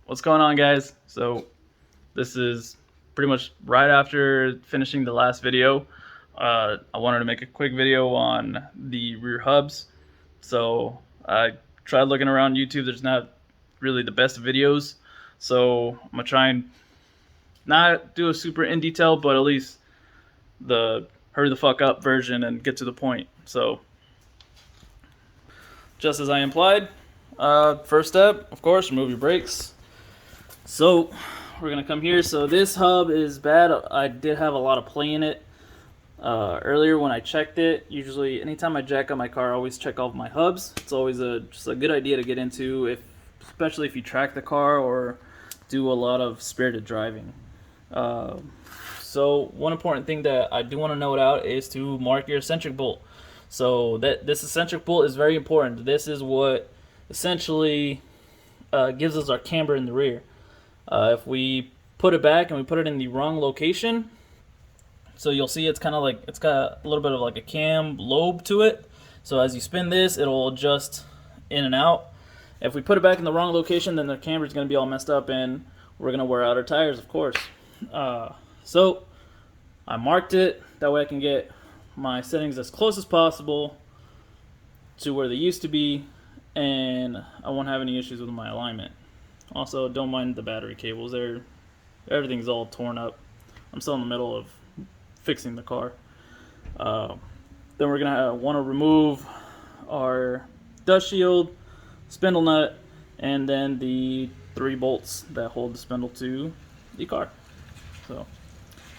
What's going on, guys? So this is pretty much right after finishing the last video. I wanted to make a quick video on the rear hubs. So I tried looking around YouTube. There's not really the best videos, so I'm gonna try and not do a super in detail, but at least the hurry the fuck up version and get to the point. So just as I implied, first step, of course, remove your brakes. So we're gonna come here. So this hub is bad. I did have a lot of play in it earlier when I checked it. Usually, anytime I jack up my car, I always check all of my hubs. It's always just a good idea to get into, especially if you track the car or do a lot of spirited driving. So one important thing that I do want to note out is to mark your eccentric bolt. So this eccentric bolt is very important. This is what essentially gives us our camber in the rear. If we put it back and we put it in the wrong location, so you'll see it's kind of like, it's got a little bit of like a cam lobe to it. So as you spin this, it'll adjust in and out. If we put it back in the wrong location, then the camber is going to be all messed up and we're going to wear out our tires, of course. So I marked it. That way I can get my settings as close as possible to where they used to be, and I won't have any issues with my alignment. Also, don't mind the battery cables. Everything's all torn up. I'm still in the middle of fixing the car. Then we're gonna want to remove our dust shield, spindle nut, and then the 3 bolts that hold the spindle to the car. So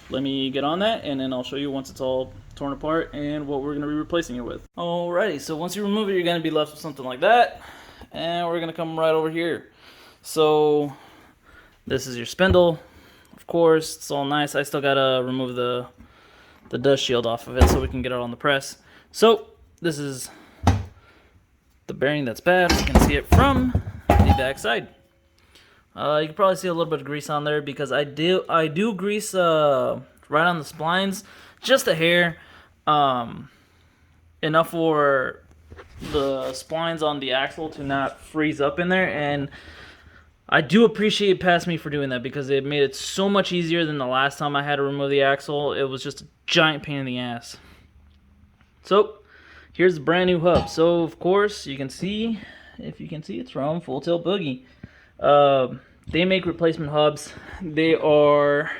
let me get on that, and then I'll show you once it's all torn apart and what we're going to be replacing it with. Alrighty, so once you remove it, you're going to be left with something like that, and we're going to come right over here. So this is your spindle. Of course, it's all nice. I still got to remove the dust shield off of it so we can get it on the press. So this is the bearing that's bad. You can see it from the back side. You can probably see a little bit of grease on there because I do grease right on the splines, just a hair, enough for the splines on the axle to not freeze up in there. And I do appreciate Past Me for doing that because it made it so much easier than the last time I had to remove the axle. It was just a giant pain in the ass. So here's the brand new hub. So of course you can see, if you can see, it's from Full Tilt Boogie. They make replacement hubs. They are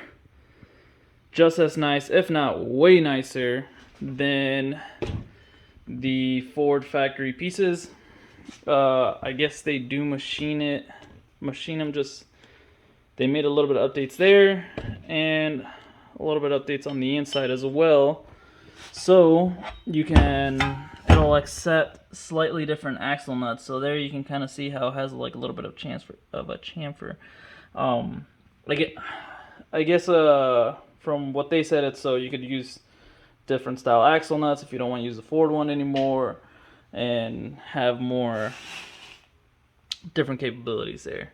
just as nice, if not way nicer, than the Ford factory pieces. I guess they do machine them. Just they made a little bit of updates there and a little bit of updates on the inside as well. So it'll accept slightly different axle nuts. So there you can kind of see how it has like a little bit of chamfer. I guess from what they said, it's so you could use different style axle nuts if you don't want to use the Ford one anymore, and have more different capabilities there.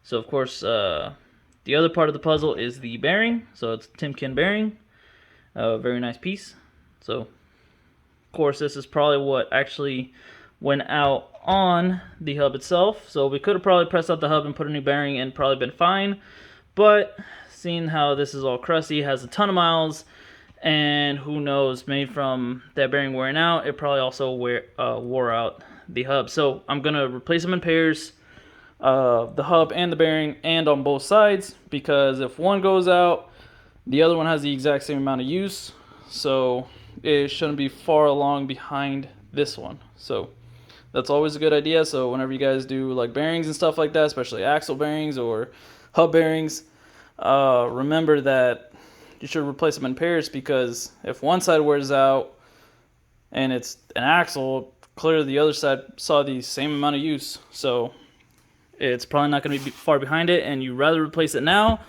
So of course, the other part of the puzzle is the bearing. So it's Timken bearing, a very nice piece. So, of course, this is probably what actually went out on the hub itself. So we could have probably pressed out the hub and put a new bearing and probably been fine. But seeing how this is all crusty, has a ton of miles, and who knows, maybe from that bearing wearing out, it probably also wore out the hub. So I'm going to replace them in pairs, the hub and the bearing, and on both sides, because if one goes out, the other one has the exact same amount of use. So it shouldn't be far along behind this one. So that's always a good idea. So whenever you guys do like bearings and stuff like that, especially axle bearings or hub bearings, remember that you should replace them in pairs, because if one side wears out and it's an axle, clearly the other side saw the same amount of use. So it's probably not going to be far behind it, and you rather replace it now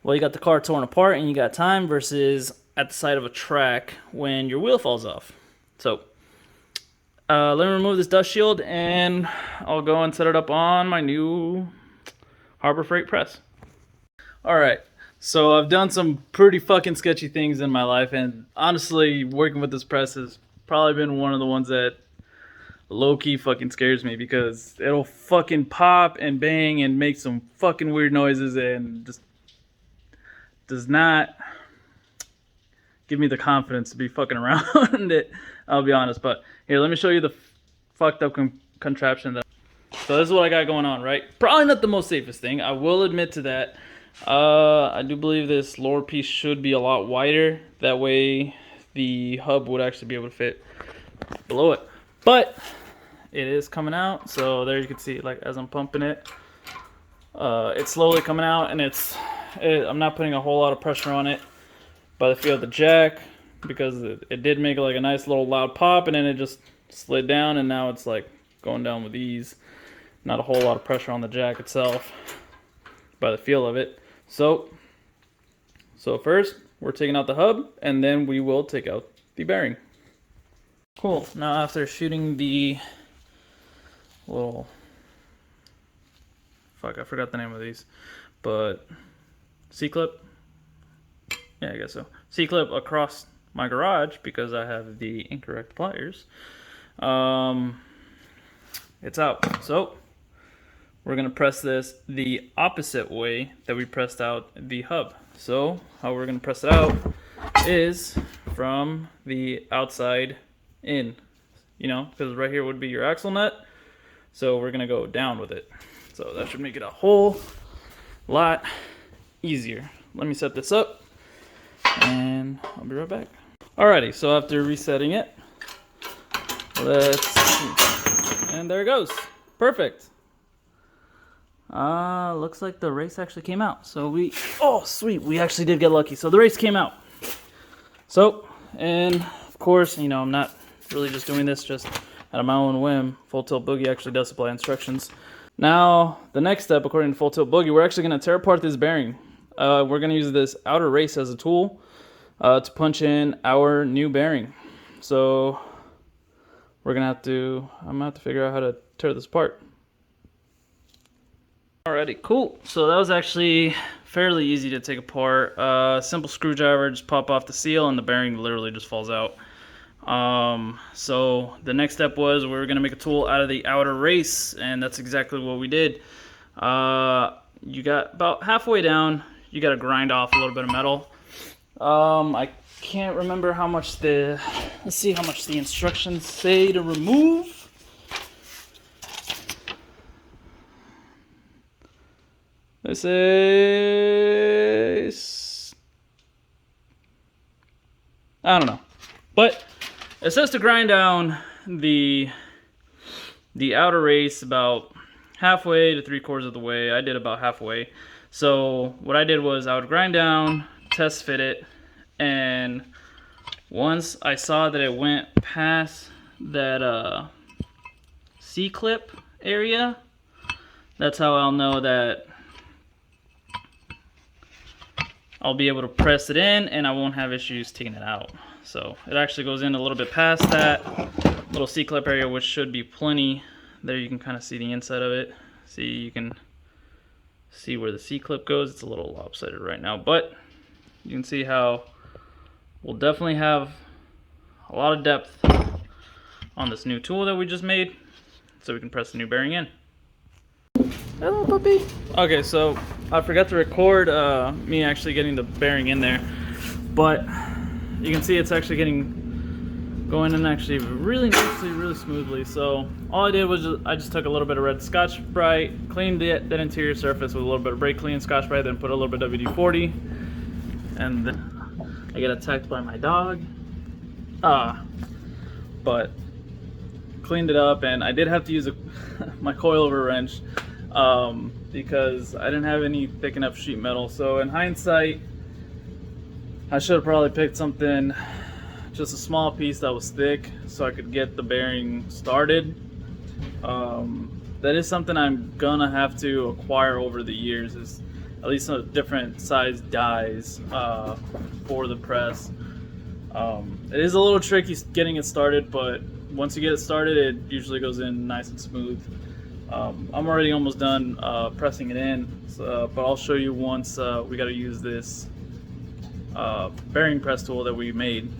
while you got the car torn apart and you got time, versus at the side of a track when your wheel falls off. So let me remove this dust shield and I'll go and set it up on my new Harbor Freight press. Alright, so I've done some pretty fucking sketchy things in my life, and honestly working with this press has probably been one of the ones that low-key fucking scares me because it'll fucking pop and bang and make some fucking weird noises and just does not give me the confidence to be fucking around it. I'll be honest. But here, let me show you the fucked up contraption that. So this is what I got going on, right? Probably not the most safest thing. I will admit to that. I do believe this lower piece should be a lot wider. That way the hub would actually be able to fit below it. But it is coming out. So there you can see, like, as I'm pumping it, it's slowly coming out, and I'm not putting a whole lot of pressure on it by the feel of the jack, because it did make like a nice little loud pop, and then it just slid down, and now it's like going down with ease. Not a whole lot of pressure on the jack itself by the feel of it. So first we're taking out the hub, and then we will take out the bearing. Cool. Now after shooting the little, fuck, I forgot the name of these, but C-clip, yeah, I guess so, C-clip across my garage because I have the incorrect pliers, it's out. So we're gonna press this the opposite way that we pressed out the hub. So how we're gonna press it out is from the outside in, you know, because right here would be your axle nut. So we're gonna go down with it. So that should make it a whole lot easier. Let me set this up and I'll be right back. Alrighty, so after resetting it, let's see. And there it goes. Perfect. Looks like the race actually came out. So oh sweet, we actually did get lucky. So the race came out. So, and of course, you know, I'm not really just doing this just out of my own whim. Full Tilt Boogie actually does supply instructions. Now, the next step, according to Full Tilt Boogie, we're actually going to tear apart this bearing. We're going to use this outer race as a tool to punch in our new bearing. So I'm going to have to figure out how to tear this apart. Alrighty, cool. So that was actually fairly easy to take apart. Simple screwdriver, just pop off the seal and the bearing literally just falls out. So the next step was we were going to make a tool out of the outer race, and that's exactly what we did. You got about halfway down, you got to grind off a little bit of metal. I can't remember how much let's see how much the instructions say to remove. This is, I don't know, but it says to grind down the outer race about halfway to 3/4 of the way. I did about halfway. So what I did was I would grind down, test fit it, and once I saw that it went past that C-clip area, that's how I'll know that I'll be able to press it in and I won't have issues taking it out. So it actually goes in a little bit past that little C-clip area, which should be plenty. There you can kind of see the inside of it. See, you can see where the C-clip goes. It's a little lopsided right now, but you can see how we'll definitely have a lot of depth on this new tool that we just made, so we can press the new bearing in. Hello, puppy. Okay, so I forgot to record me actually getting the bearing in there, but you can see it's actually going in actually really nicely, really smoothly. So all I did was I just took a little bit of red Scotch-Brite, cleaned that interior surface with a little bit of brake clean Scotch-Brite, then put a little bit of WD-40, and then I got attacked by my dog. But cleaned it up, and I did have to use my coilover wrench because I didn't have any thick enough sheet metal. So in hindsight, I should have probably picked something, just a small piece that was thick, so I could get the bearing started. That is something I'm gonna have to acquire over the years, is at least some different size dies for the press. It is a little tricky getting it started, but once you get it started, it usually goes in nice and smooth. I'm already almost done pressing it in, so, but I'll show you once we got to use this bearing press tool that we made.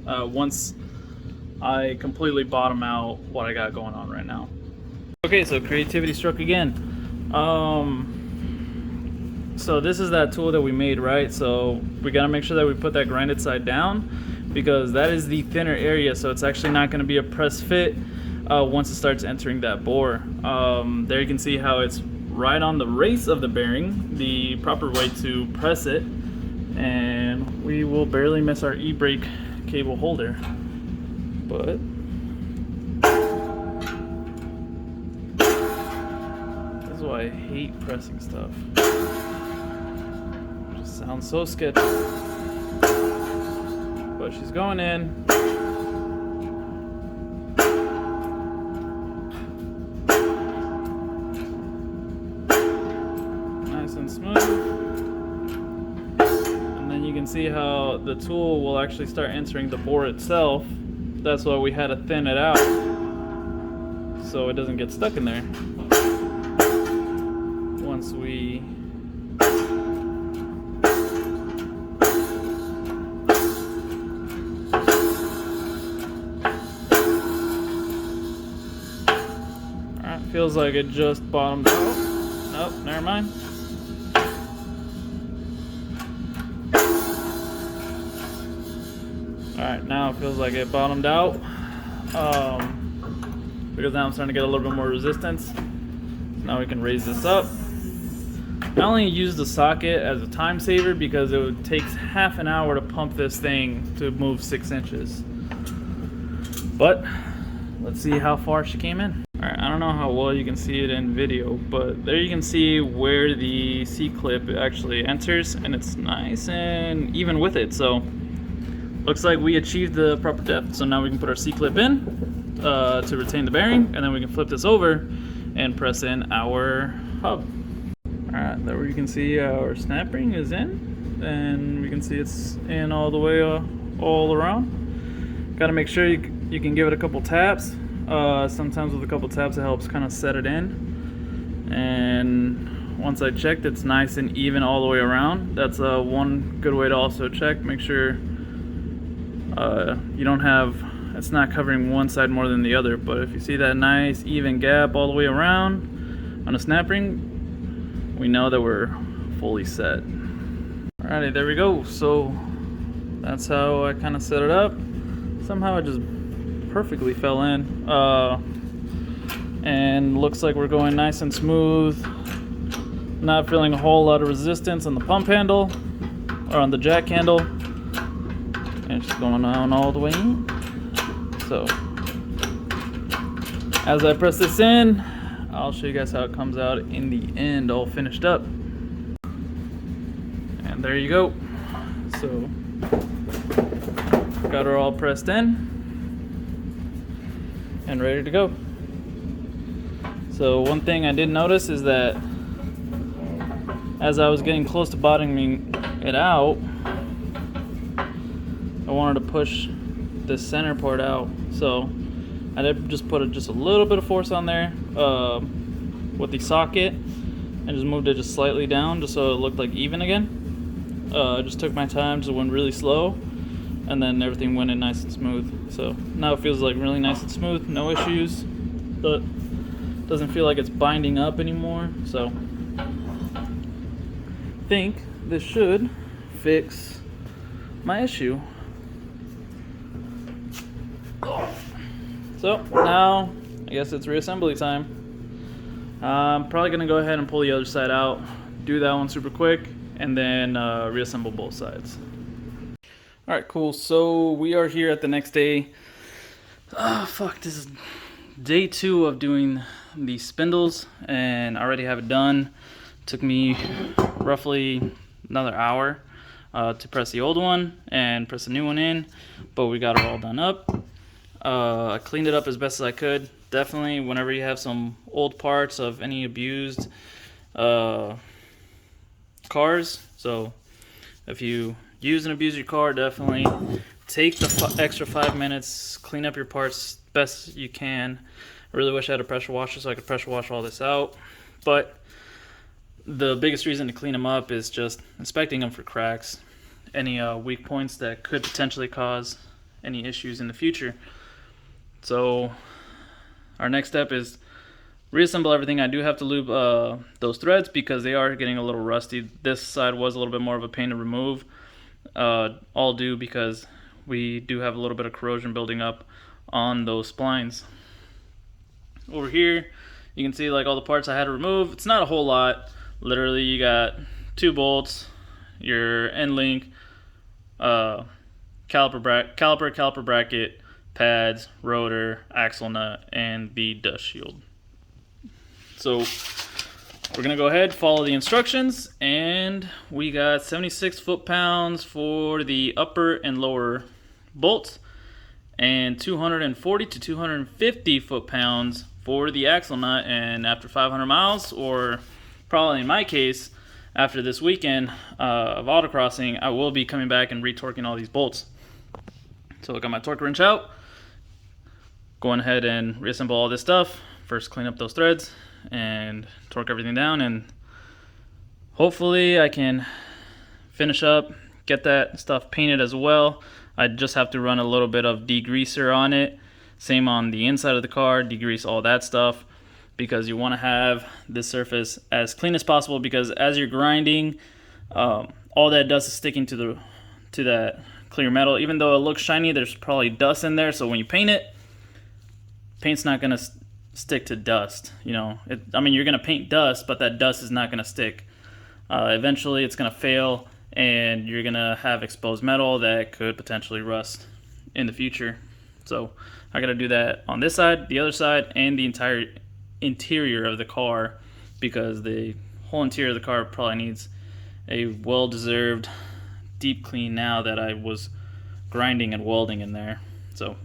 Once I completely bottom out what I got going on right now. Okay, so creativity struck again. So this is that tool that we made, right? So we gotta make sure that we put that grinded side down, because that is the thinner area, so it's actually not gonna be a press fit once it starts entering that bore. There you can see how it's right on the race of the bearing, the proper way to press it, and we will barely miss our e-brake cable holder. But this is why I hate pressing stuff. It just sounds so sketchy. But she's going in. Nice and smooth. And then you can see how the tool will actually start entering the bore itself. That's why we had to thin it out, so it doesn't get stuck in there. Once we Alright, feels like it just bottomed out. Nope, never mind. Alright, now it feels like it bottomed out. Because now I'm starting to get a little bit more resistance. So now we can raise this up. I only use the socket as a time saver because it takes half an hour to pump this thing to move 6 inches. But let's see how far she came in. Alright, I don't know how well you can see it in video, but there you can see where the C-clip actually enters, and it's nice and even with it. So looks like we achieved the proper depth. So now we can put our C-clip in to retain the bearing, and then we can flip this over and press in our hub. Alright, there you can see our snap ring is in, and we can see it's in all the way all around. Got to make sure you can give it a couple taps. Sometimes with a couple taps it helps kind of set it in. And once I checked, it's nice and even all the way around. That's one good way to also check. Make sure you don't have, it's not covering one side more than the other. But if you see that nice even gap all the way around on a snap ring, we know that we're fully set. Alrighty, there we go. So that's how I kind of set it up. Somehow it just perfectly fell in. And looks like we're going nice and smooth. Not feeling a whole lot of resistance on the pump handle or on the jack handle. And it's just going on all the way in. So as I press this in, I'll show you guys how it comes out in the end, all finished up. And there you go. So got her all pressed in and ready to go. So one thing I did notice is that as I was getting close to bottoming it out, I wanted to push this center part out. So I did just put just a little bit of force on there with the socket, and just moved it just slightly down just so it looked like even again. I just took my time, just went really slow, and then everything went in nice and smooth. So now it feels like really nice and smooth, no issues, but doesn't feel like it's binding up anymore. So I think this should fix my issue. So now I guess it's reassembly time. I'm probably gonna go ahead and pull the other side out, do that one super quick, and then reassemble both sides. All right, cool. So we are here at the next day. This is day 2 of doing the spindles, and I already have it done. Took me roughly another hour to press the old one and press the new one in, but we got it all done up. I cleaned it up as best as I could. Definitely, whenever you have some old parts of any abused cars, so if you use and abuse your car, definitely take the extra 5 minutes, clean up your parts best you can. I really wish I had a pressure washer so I could pressure wash all this out, but the biggest reason to clean them up is just inspecting them for cracks, any weak points that could potentially cause any issues in the future. So our next step is reassemble everything. I do have to lube those threads because they are getting a little rusty. This side was a little bit more of a pain to remove, all due because we do have a little bit of corrosion building up on those splines. Over here you can see like all the parts I had to remove. It's not a whole lot. Literally you got 2 bolts, your end link, caliper bracket, pads, rotor, axle nut, and the dust shield. So we're gonna go ahead, follow the instructions, and we got 76 foot-pounds for the upper and lower bolts, and 240 to 250 foot-pounds for the axle nut. And after 500 miles, or probably in my case, after this weekend of autocrossing, I will be coming back and retorquing all these bolts. So I got my torque wrench out, going ahead and reassemble all this stuff. First clean up those threads and torque everything down, and hopefully I can finish up, get that stuff painted as well. I just have to run a little bit of degreaser on it, same on the inside of the car, degrease all that stuff, because you want to have this surface as clean as possible, because as you're grinding, all that dust is sticking to that clear metal. Even though it looks shiny, there's probably dust in there, so when you paint it, paint's not going to stick to dust. You know, I mean, you're going to paint dust, but that dust is not going to stick. Eventually it's going to fail, and you're going to have exposed metal that could potentially rust in the future. So I got to do that on this side, the other side, and the entire interior of the car, because the whole interior of the car probably needs a well-deserved deep clean now that I was grinding and welding in there. So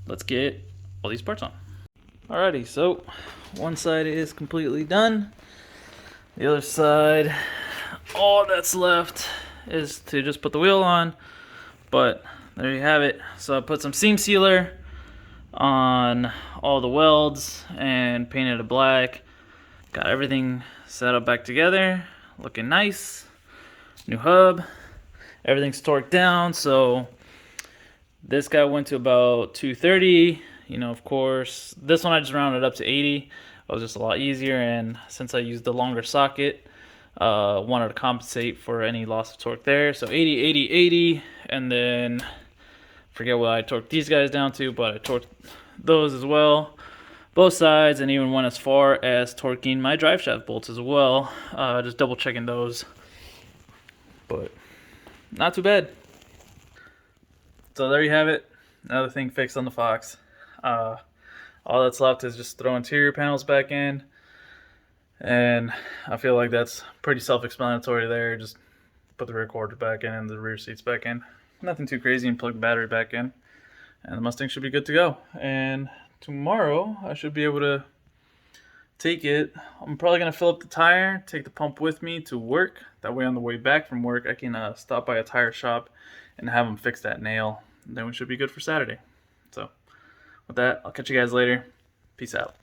let's get all these parts on. Alrighty, so one side is completely done. The other side, all that's left is to just put the wheel on. But there you have it. So I put some seam sealer on all the welds and painted it black. Got everything set up back together, looking nice. New hub, everything's torqued down. So this guy went to about 230. You know, of course, this one I just rounded up to 80. It was just a lot easier, and since I used the longer socket, wanted to compensate for any loss of torque there. So 80, 80, 80, and then forget what I torqued these guys down to, but I torqued those as well, both sides, and even went as far as torquing my drive shaft bolts as well, just double checking those, but not too bad. So there you have it, another thing fixed on the Fox. All that's left is just throw interior panels back in, and I feel like that's pretty self-explanatory there. Just put the rear quarters back in and the rear seats back in. Nothing too crazy, and plug the battery back in, and the Mustang should be good to go. And tomorrow I should be able to take it. I'm probably going to fill up the tire, take the pump with me to work. That way on the way back from work I can stop by a tire shop and have them fix that nail. And then we should be good for Saturday. So with that, I'll catch you guys later. Peace out.